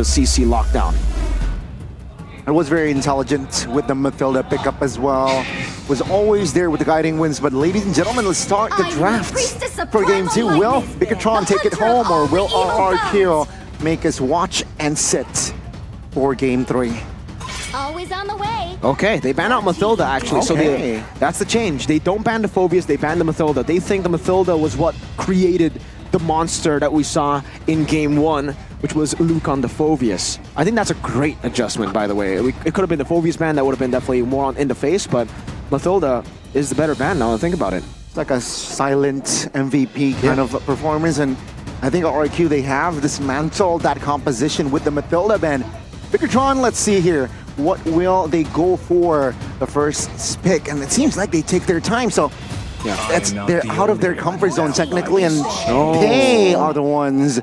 the CC lockdown. It was very intelligent with the Matilda pickup as well. Was always there with the guiding winds. But ladies and gentlemen, let's start the draft for game 2. Will Bigetron take it home, or will RRQ make us watch and sit for game 3? Always on the way. Okay, they ban out Matilda actually, so that's the change. They don't ban the Phobius, they ban the Matilda. They think the Matilda was what created the monster that we saw in game 1, which was Luke on the Phobius. I think that's a great adjustment, by the way. It could have been the Phobius ban, that would have been definitely more in the face, but Matilda is the better ban now, think about it. It's like a silent MVP kind of performance, and I think RRQ, they have dismantled that composition with the Matilda ban. Bigetron, let's see here. What will they go for the first pick? And it seems like they take their time, so they're out of their comfort zone technically, and they are the ones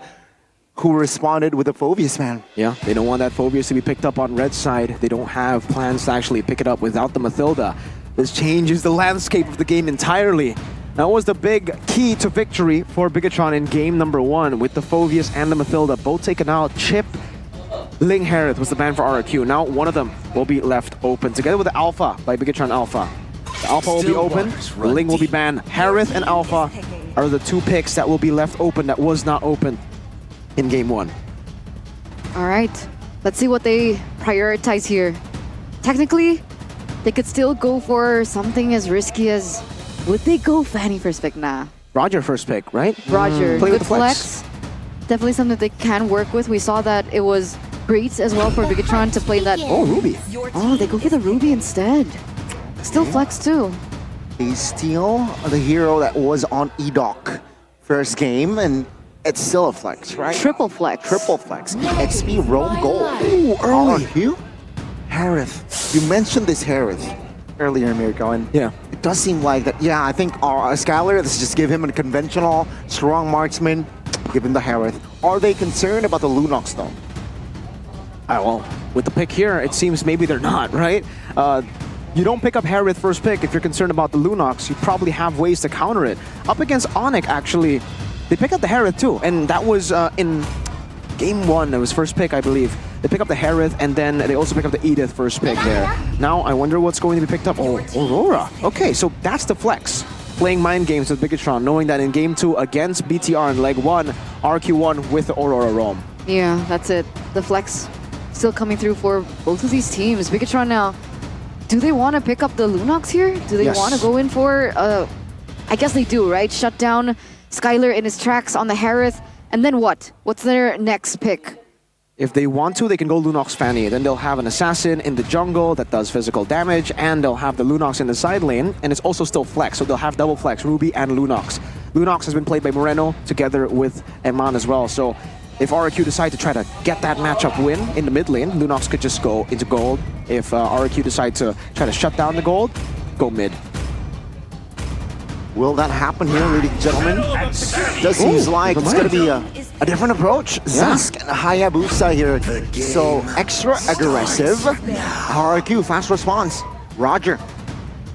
who responded with the Phobius ban. Yeah, they don't want that Phobius to be picked up on red side. They don't have plans to actually pick it up without the Matilda. This changes the landscape of the game entirely. That was the big key to victory for Bigetron in game number 1, with the Phobius and the Matilda both taken out. Chip Ling Harith was the ban for RRQ. Now one of them will be left open, together with the Alpha by Bigetron Alpha. The Alpha will be open, Ling will be banned. Harith and Alpha are the 2 picks that will be left open that was not open in game 1. All right, let's see what they prioritize here. Technically, they could still go for something as risky as... Would they go Fanny first pick? Nah. Roger first pick, right? Roger, Play with good the flex. Definitely something they can work with. We saw that it was great as well for Bigetron to play that. Oh, Ruby. Oh, they go for the Ruby instead. Still flex too. They steal the hero that was on EDOC first game, and it's still a flex, right? Triple flex. Triple flex. XP roam gold. Ooh, early. RRQ? Harith. You mentioned this Harith earlier, Mirko, and it does seem like that. Yeah, I think Skylar, let's just give him a conventional, strong marksman, give him the Harith. Are they concerned about the Lunox though? Well, with the pick here, it seems maybe they're not, right? You don't pick up Harith first pick if you're concerned about the Lunox. You probably have ways to counter it. Up against Onyx, actually, they pick up the Harith too, and that was in game 1, it was first pick, I believe. They pick up the Harith, and then they also pick up the Edith first pick there. Now, I wonder what's going to be picked up. Oh, Aurora. Okay, so that's the flex. Playing mind games with Bigetron, knowing that in game 2 against BTR in leg 1, RQ1 with the Aurora roam. Yeah, that's it. The flex still coming through for both of these teams. Bigetron now, do they want to pick up the Lunox here? Do they want to go in for, I guess they do, right? Shut down Skylar in his tracks on the Harith, and then what? What's their next pick? If they want to, they can go Lunox Fanny. Then they'll have an assassin in the jungle that does physical damage, and they'll have the Lunox in the side lane, and it's also still flex, so they'll have double flex, Ruby and Lunox. Lunox has been played by Moreno together with Eman as well, so if RRQ decide to try to get that matchup win in the mid lane, Lunox could just go into gold. If RRQ decide to try to shut down the gold, go mid. Will that happen here, ladies and gentlemen? Does seems like it's going to be a different approach. Zask and Hayabusa here. So extra aggressive. RRQ, fast response. Roger.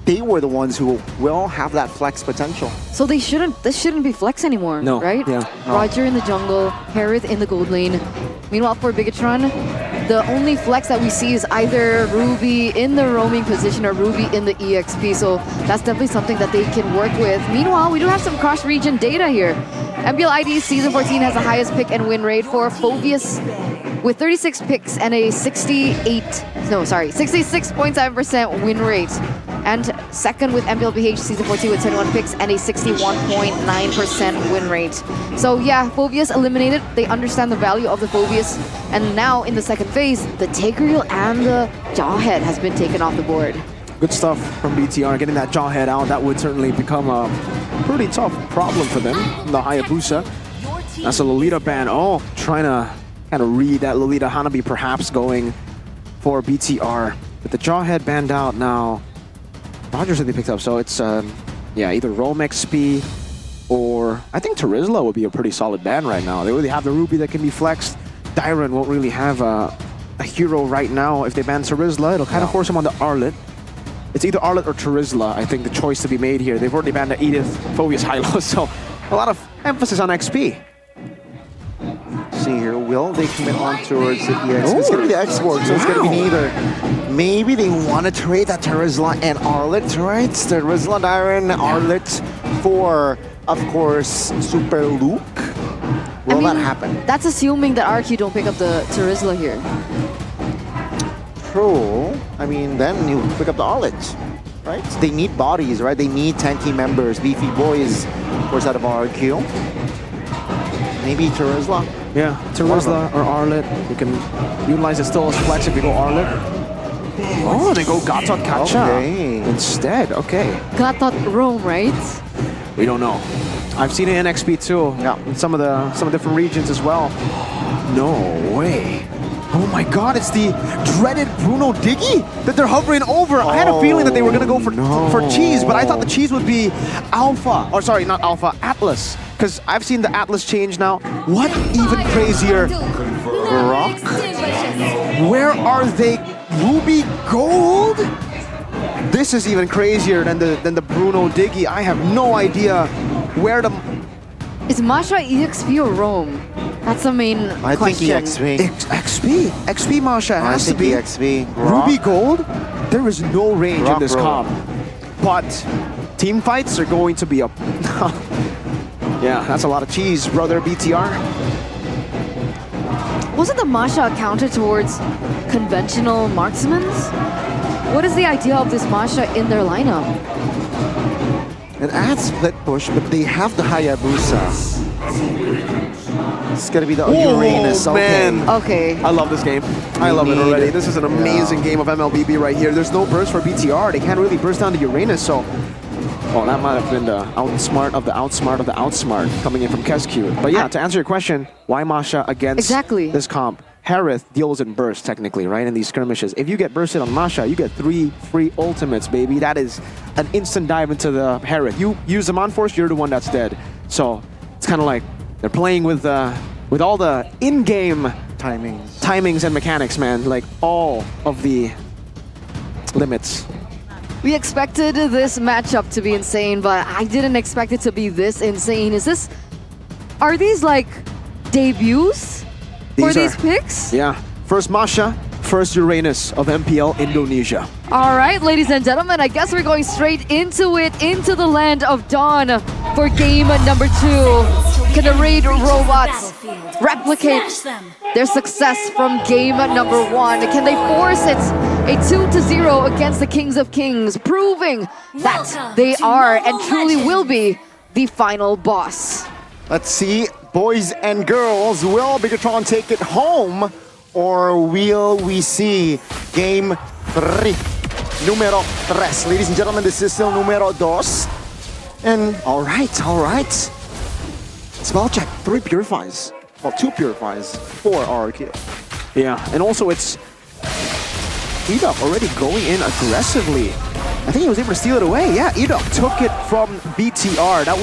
They were the ones who will have that flex potential. So they shouldn't, this shouldn't be flex anymore, right? Yeah. Roger in the jungle, Harith in the gold lane. Meanwhile, for Bigetron, the only flex that we see is either Ruby in the roaming position or Ruby in the EXP, so that's definitely something that they can work with. Meanwhile, we do have some cross-region data here. MLBB Season 14 has the highest pick and win rate for Phobius with 36 picks and a 66.7% win rate. And second with MLBH Season 14 with 21 picks and a 61.9% win rate. So yeah, Phobius eliminated. They understand the value of the Phobius. And now in the second phase, the Tigreal and the Jawhead has been taken off the board. Good stuff from BTR, getting that Jawhead out. That would certainly become a pretty tough problem for them. The Hayabusa. That's a Lolita ban. Oh, trying to kind of read that Lolita Hanabi perhaps going for BTR. With the Jawhead banned out now, Rogers that they picked up, so it's either Roam XP or I think Terizla would be a pretty solid ban right now. They really have the Ruby that can be flexed. Dyron won't really have a hero right now. If they ban Terizla, it'll kind of force him on the Arlet. It's either Arlet or Terizla, I think, the choice to be made here. They've already banned the Edith, Phobius, Hylo, so a lot of emphasis on XP. see here. Will they commit on towards the EX? It's going to be the export, so it's going to be neither. Maybe they want to trade that Terizla and Arlet, right? Terizla, Dyron, Arlet for, of course, Super Luke. Will that happen? That's assuming that RRQ don't pick up the Terizla here. True. I mean, then you pick up the Arlet, right? They need bodies, right? They need tanky members, beefy boys, of course, out of RRQ. Maybe Terizla. Yeah, Terizla or Arlet. You can utilize it still as flex if you go Arlet. Oh, they go Gatot Kacha instead. Okay. Gatot Rome, right? We don't know. I've seen it in XP too. Yeah. In some different regions as well. No way. Oh my god, it's the dreaded Bruno Diggy that they're hovering over. I had a feeling that they were going to go for cheese, but I thought the cheese would be Alpha. Or sorry, not Alpha, Atlas. Because I've seen the Atlas change now. What even crazier? Rock? Where are they? Ruby Gold? This is even crazier than the Bruno Diggy. I have no idea where the... Is Masha EXP or Rome? That's the main I question. think XP? XP Masha has to be. EXP. Ruby Gold? There is no range in this comp. But team fights are going to be up. Yeah, that's a lot of cheese, brother BTR. Wasn't the Masha a counter towards conventional marksmen? What is the idea of this Masha in their lineup? It adds split push, but they have the Hayabusa. It's gonna be the Uranus. Man. Okay. I love this game. I love it already. This is an amazing game of MLBB right here. There's no burst for BTR. They can't really burst down to Uranus, so... Oh, that might have been the outsmart of the outsmart of the outsmart coming in from Kescue. But yeah, to answer your question, why Masha against this comp? Harith deals in burst, technically, right, in these skirmishes. If you get bursted on Masha, you get 3 free ultimates, baby. That is an instant dive into the Harith. You use them on force, you're the one that's dead. So it's kind of like they're playing with all the in-game timings and mechanics, man. Like all of the limits. We expected this matchup to be insane, but I didn't expect it to be this insane. Are these like debuts for these picks? Yeah. First Masha, first Uranus of MPL Indonesia. All right, ladies and gentlemen, I guess we're going straight into it, into the land of Dawn for game number 2. Can the Raid robots replicate their success from game number 1? Can they force it a 2-0 against the Kings of Kings, proving that they are and truly will be the final boss? Let's see, boys and girls, will Bigetron take it home, or will we see game 3? Numero 3. Ladies and gentlemen, this is still numero 2. And all right. Spell check, 3 purifies. Well, 2 purifies, 4 RRQ. Yeah, and also it's Edok already going in aggressively. I think he was able to steal it away. Yeah, Edok took it from BTR. That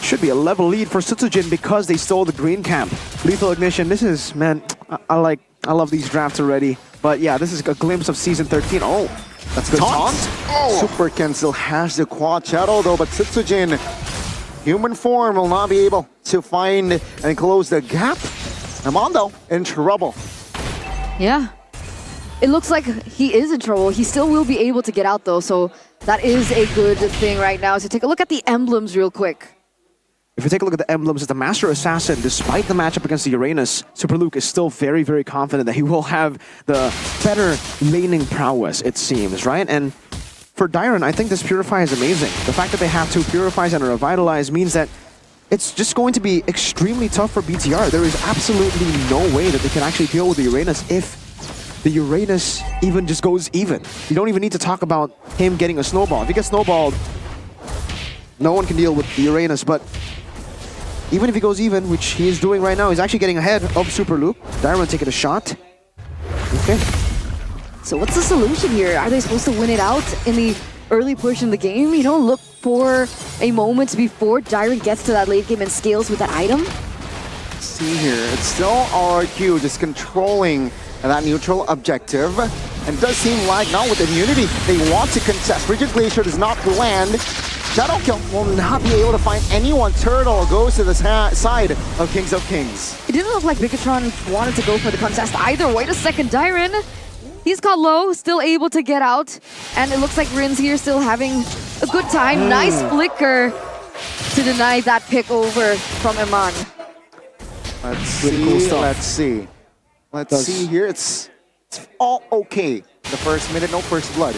should be a level lead for Sutsujin because they stole the green camp. Lethal Ignition, this is, man, I love these drafts already. But yeah, this is a glimpse of Season 13. Oh, that's good taunt. Oh. Super Ken still has the quad shadow though, but Sutsujin, human form, will not be able to find and close the gap. Armando in trouble. Yeah. It looks like he is in trouble. He still will be able to get out though, so that is a good thing right now. So take a look at the emblems real quick. If you take a look at the emblems, the Master Assassin, despite the matchup against the Uranus, Super Luke is still very, very confident that he will have the better laning prowess, it seems, right? And for Dyron, I think this Purify is amazing. The fact that they have 2 Purifies and a Revitalize means that it's just going to be extremely tough for BTR. There is absolutely no way that they can actually deal with the Uranus if the Uranus even just goes even. You don't even need to talk about him getting a snowball. If he gets snowballed, no one can deal with the Uranus, but even if he goes even, which he is doing right now, he's actually getting ahead of Super Luke. Dyron taking a shot. Okay. So what's the solution here? Are they supposed to win it out in the early portion of the game? You don't look for a moment before Dyron gets to that late game and scales with that item? See here, it's still RRQ just controlling that neutral objective. And it does seem like, not with immunity, they want to contest. Frigid Glacier does not land. Shadow Kill will not be able to find anyone. Turtle goes to the side of Kings of Kings. It didn't look like Bigetron wanted to go for the contest either. Wait a second, Dyron. He's caught low, still able to get out. And it looks like Rin's here still having a good time. Nice flicker to deny that pick over from Iman. Let's see. Let's see here. It's all okay. The first minute, no first blood.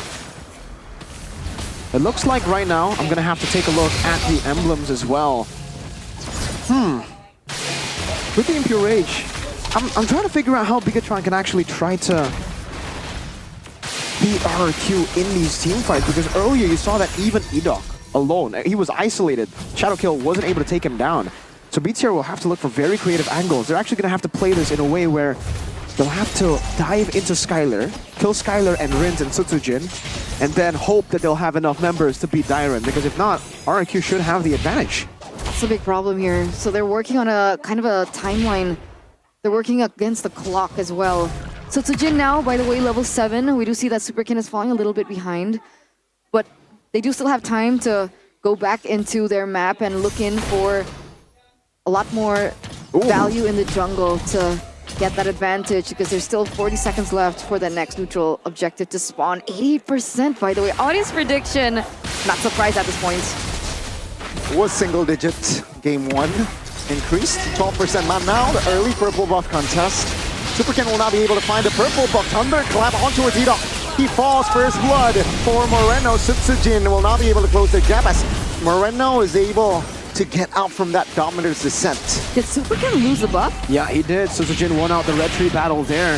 It looks like right now I'm gonna have to take a look at the emblems as well. With the Impure Rage, I'm trying to figure out how Bigetron can actually try to beat RRQ in these team fights, because earlier you saw that even Edok alone, he was isolated. Shadow Kill wasn't able to take him down. So BTR will have to look for very creative angles. They're actually gonna have to play this in a way where they'll have to dive into Skylar, kill Skylar and Rins and Sutsujin, and then hope that they'll have enough members to beat Dyron, because if not, RRQ should have the advantage. That's a big problem here. So they're working on a kind of a timeline. They're working against the clock as well. So Tsujin now, by the way, level 7. We do see that Superkin is falling a little bit behind, but they do still have time to go back into their map and look in for a lot more value in the jungle to get that advantage, because there's still 40 seconds left for the next neutral objective to spawn. 88%, by the way. Audience prediction, not surprised at this point. Was single digit game 1. Increased 12% man now. The early purple buff contest. Superkin will not be able to find the purple buff. Thunderclap onto Edok. He falls first blood for Moreno. Sutsujin will not be able to close the gap as Moreno is able to get out from that Dominator's descent. Did Superkin lose the buff? Yeah, he did. Sutsujin won out the red tree battle there.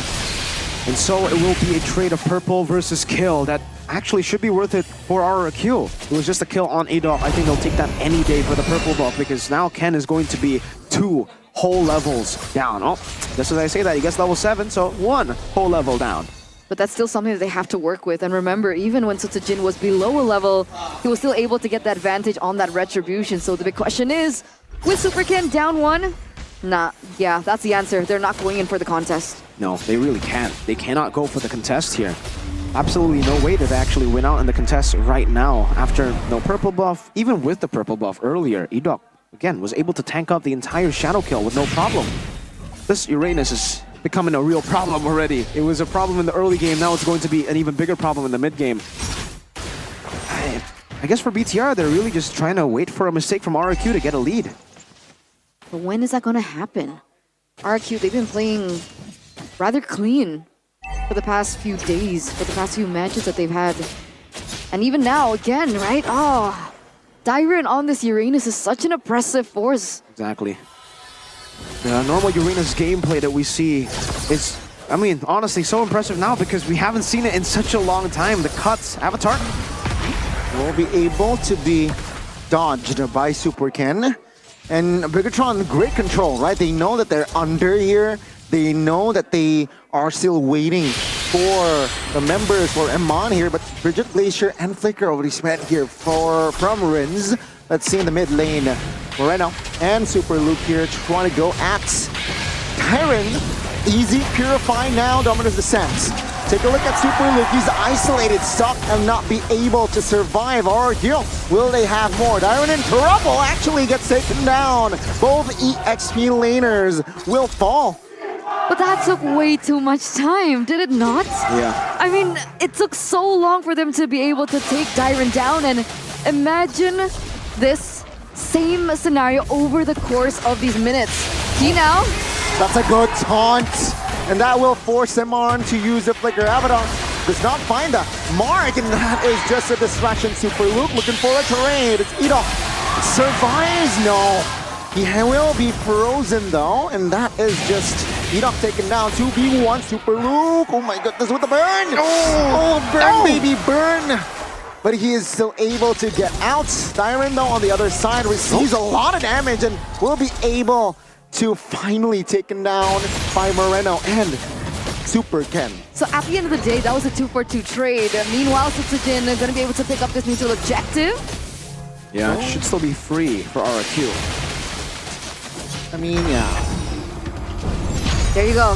And so it will be a trade of purple versus kill that actually should be worth it for RRQ. It was just a kill on Edok. I think they'll take that any day for the purple buff, because now Ken is going to be 2 whole levels down. Oh, just as I say that, he gets level 7, so 1 whole level down. But that's still something that they have to work with. And remember, even when Sutsujin was below a level, he was still able to get the advantage on that retribution. So the big question is, with Superkin down 1? Yeah, that's the answer. They're not going in for the contest. No, they really can't. They cannot go for the contest here. Absolutely no way to actually win out in the contest right now after no purple buff. Even with the purple buff earlier, Edok, again, was able to tank up the entire Shadow Kill with no problem. This Uranus is becoming a real problem already. It was a problem in the early game, now it's going to be an even bigger problem in the mid game. I guess for BTR, they're really just trying to wait for a mistake from RRQ to get a lead. But when is that going to happen? RRQ, they've been playing rather clean for the past few days, for the past few matches that they've had. And even now, again, right? Oh, Dyron on this Uranus is such an oppressive force. Exactly. The normal Uranus gameplay that we see is, I mean, honestly, so impressive now because we haven't seen it in such a long time. The cuts, Avatar will be able to be dodged by Superkin. And Bigetron, great control, right? They know that they're under here. They know that they are still waiting for the members for Eman here, but Bridget Glacier and Flicker already spent here from Rins. Let's see in the mid lane, Moreno and Super Luke here trying to go at Tyron. Easy, Purify now, Dominator's Descent. Take a look at Super Luke, he's isolated, stuck, and not be able to survive. RRQ, will they have more? Dyron in trouble, actually gets taken down. Both EXP laners will fall. But that took way too much time, did it not? Yeah. I mean, it took so long for them to be able to take Dyron down, and imagine this same scenario over the course of these minutes. See now? That's a good taunt, and that will force him on to use the Flicker. Abaddon does not find a mark, and that is just a distraction. Super Luke looking for a trade. It's Edok. Survives? No. He will be frozen though, and that is just Edok taken down. 2v1, Super Luke. Oh my goodness, with the burn! Oh, burn, baby, burn! But he is still able to get out. Dyron though on the other side receives a lot of damage and will be able to finally taken down by Moreno and Superkin. So at the end of the day, that was a 2-for-2 trade. Meanwhile, Sutsujin are going to be able to pick up this neutral objective. Yeah, it should still be free for RRQ. I mean, yeah. There you go.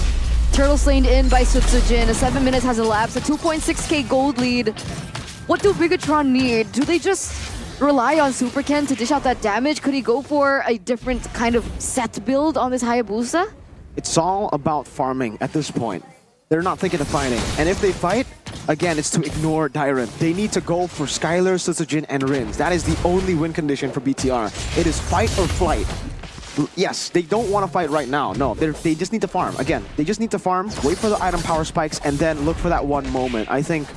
Turtle slaned in by Sutsujin. 7 minutes has elapsed. A 2.6k gold lead. What do Bigetron need? Do they just rely on Super Ken to dish out that damage? Could he go for a different kind of set build on this Hayabusa? It's all about farming at this point. They're not thinking of fighting. And if they fight, again, it's to ignore Dairon. They need to go for Skylar, Sutsujin, and Rins. That is the only win condition for BTR. It is fight or flight. Yes, they don't want to fight right now. No, they just need to farm. Again, they just need to farm, wait for the item power spikes, and then look for that one moment. I think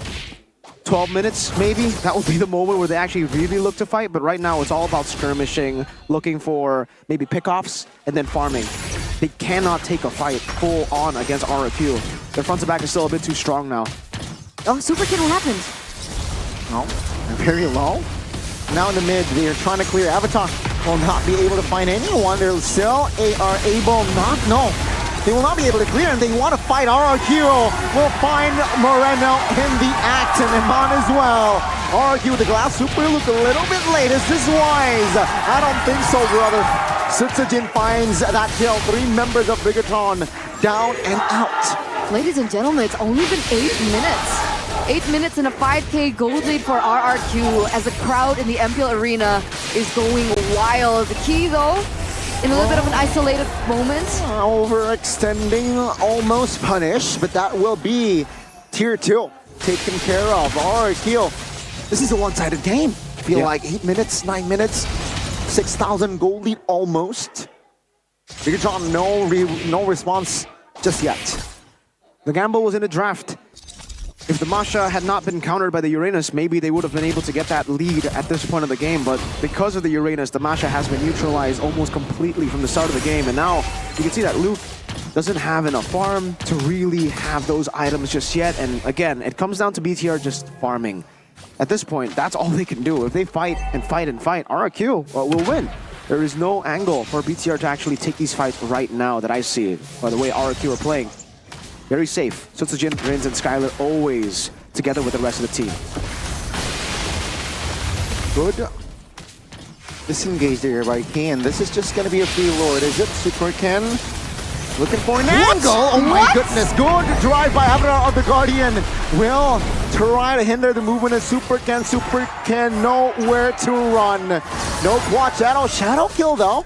12 minutes, maybe, that will be the moment where they actually really look to fight. But right now, it's all about skirmishing, looking for maybe pickoffs, and then farming. They cannot take a fight full on against RRQ. Their front to back is still a bit too strong now. Oh, Super Ken, what happened? Oh, they're very low. Now in the mid, they are trying to clear. Avatar will not be able to find anyone. They're still are able not, no. They will not be able to clear, and they want to fight. RRQ will find Moreno in the act, and Iman as well. RRQ with the glass super look a little bit late. Is this wise? I don't think so, brother. Sutsujin finds that kill. 3 members of Bigetron down and out. Ladies and gentlemen, it's only been 8 minutes. 8 minutes and a 5K gold lead for RRQ as the crowd in the MPL arena is going wild. The key, though, in a little bit of an isolated moment. Overextending, almost punished, but that will be tier 2 taken care of. RRQ, this is a one-sided game. I feel like 8 minutes, 9 minutes, 6,000 gold lead almost. Bigetron, no response just yet. The gamble was in the draft. If the Masha had not been countered by the Uranus, maybe they would have been able to get that lead at this point of the game. But because of the Uranus, the Masha has been neutralized almost completely from the start of the game. And now you can see that Luke doesn't have enough farm to really have those items just yet. And again, it comes down to BTR just farming. At this point, that's all they can do. If they fight and fight and fight, RRQ will win. There is no angle for BTR to actually take these fights right now that I see it, by the way RRQ are playing. Very safe. Sutsujin, Rins, and Skylar always together with the rest of the team. Good disengage there by Ken. This is just going to be a free lord. Is it Super Ken? Looking for an angle. Oh my goodness. Good drive by Avatar of the Guardian. Will try to hinder the movement of Super Ken. Super Ken nowhere to run. No quad shadow. Shadow kill though.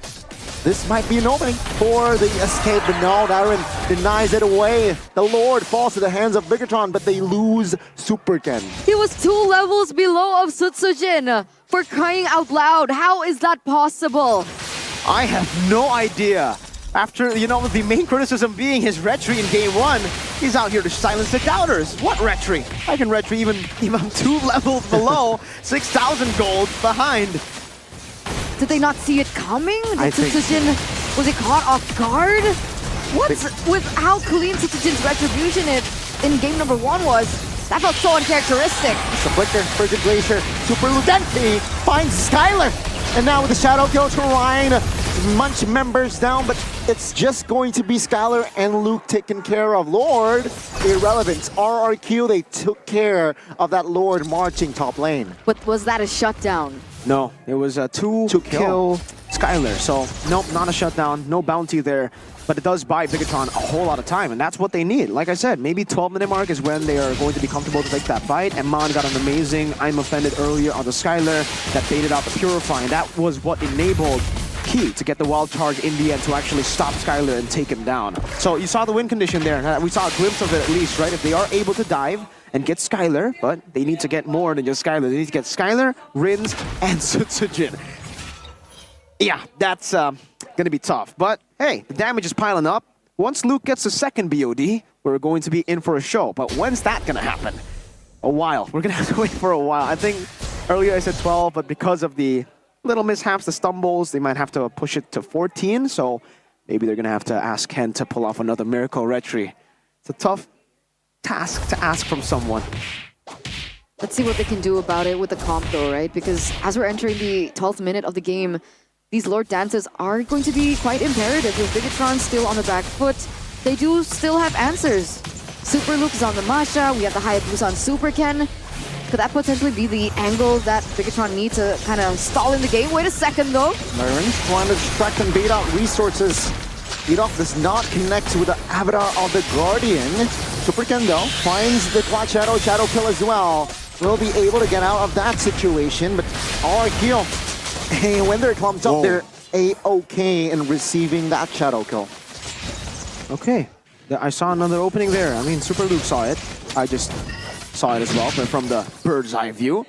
This might be an opening for the escape, but no, Dairon denies it away. The Lord falls to the hands of Bigetron, but they lose Super Ken. He was 2 levels below of Sutsujin. For crying out loud, how is that possible? I have no idea. After, you know, the main criticism being his retry in game 1, he's out here to silence the doubters. What retry? I can retry even 2 levels below, 6,000 gold behind. Did they not see it coming? I think Sutsujin, was it caught off guard? What's with how clean Sutsujin's retribution in game number 1 was? That felt so uncharacteristic. It's a flicker, Frigid Glacier, Super Ludenti finds Skylar. And now with the Shadow Kill to Ryan, Munch members down, but it's just going to be Skylar and Luke taken care of. Lord, irrelevant. RRQ, they took care of that Lord marching top lane. But was that a shutdown? No, it was a 2-kill Skylar. So, nope, not a shutdown, no bounty there. But it does buy Bigetron a whole lot of time, and that's what they need. Like I said, maybe 12-minute mark is when they are going to be comfortable to take that fight. And Mon got an amazing I'm Offended earlier on the Skylar that baited out the Purify. And that was what enabled Key to get the wild charge in the end to actually stop Skylar and take him down. So you saw the win condition there. We saw a glimpse of it at least, right? If they are able to dive and get Skylar, but they need to get more than just Skylar. They need to get Skylar, Rins, and Sutsujin. Yeah, that's gonna be tough. But hey, the damage is piling up. Once Luke gets the second BOD, we're going to be in for a show. But when's that gonna happen? A while. We're gonna have to wait for a while. I think earlier I said 12, but because of the little mishaps, the stumbles, they might have to push it to 14. So maybe they're gonna have to ask Ken to pull off another miracle retry. It's a tough task to ask from someone. Let's see what they can do about it with the comp though, right? Because as we're entering the 12th minute of the game, these Lord dances are going to be quite imperative. With Bigetron still on the back foot, they do still have answers. Super Luke is on the Masha, we have the Hayabusa on Super Ken. Could that potentially be the angle that Bigetron need to kind of stall in the game? Wait a second though. Myron's trying to distract and bait out resources. Beat-off does not connect with the Avatar of the Guardian. Super Ken though finds the Quad Shadow Kill as well. will be able to get out of that situation, but RRQ, hey, when they're clumped up, Whoa. they're A-okay in receiving that shadow kill. Okay, I saw another opening there. I mean, Super Luke saw it. I just saw it as well, but from the bird's eye view.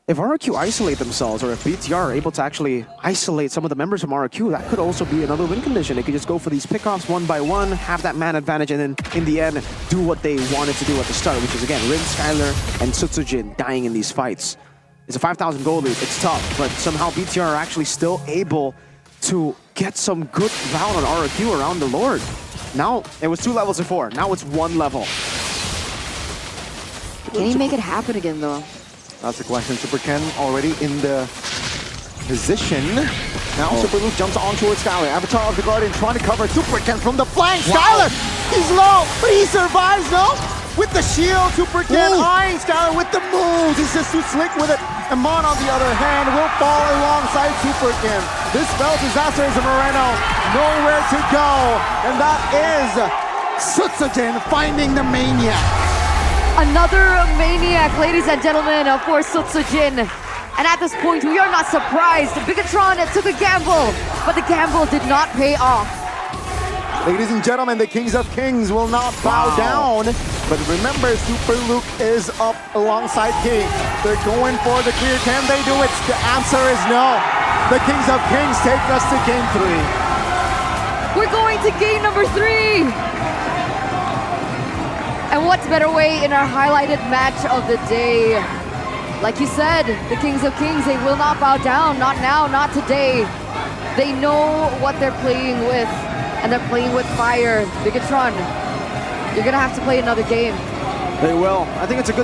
If RRQ isolate themselves, or if BTR are able to actually isolate some of the members from RRQ, that could also be another win condition. They could just go for these pickoffs one by one, have that man advantage, and then in the end, do what they wanted to do at the start, which is, again, Rin, Skyler, and Sutsujin dying in these fights. It's a 5,000 gold lead. It's tough, but somehow BTR are actually still able to get some good round on RRQ around the Lord. Now, it was 2 levels before. Now it's 1 level. Can he make it happen again, though? That's the question. Super Ken already in the position. Now Super Luke jumps on towards Skyler. Avatar of the Guardian trying to cover Super Ken from the flank. Skyler, he's low, but he survives, no? With the shield, Super Ken eyeing Skyler with the moves. He's just too slick with it. Amon, on the other hand, will fall alongside Super Ken. This spell disaster is a Moreno. Nowhere to go. And that is Sutsujin finding the Maniac. Another maniac, ladies and gentlemen, for Sutsujin. And at this point, we are not surprised. Bigetron took a gamble, but the gamble did not pay off. Ladies and gentlemen, the Kings of Kings will not bow down. But remember, Super Luke is up alongside King. They're going for the clear. Can they do it? The answer is no. The Kings of Kings take us to game 3. We're going to game number 3. And what's better way in our highlighted match of the day? Like you said, the Kings of Kings, they will not bow down. Not now, not today. They know what they're playing with, and they're playing with fire. Bigetron, you're gonna have to play another game. They will. I think it's a good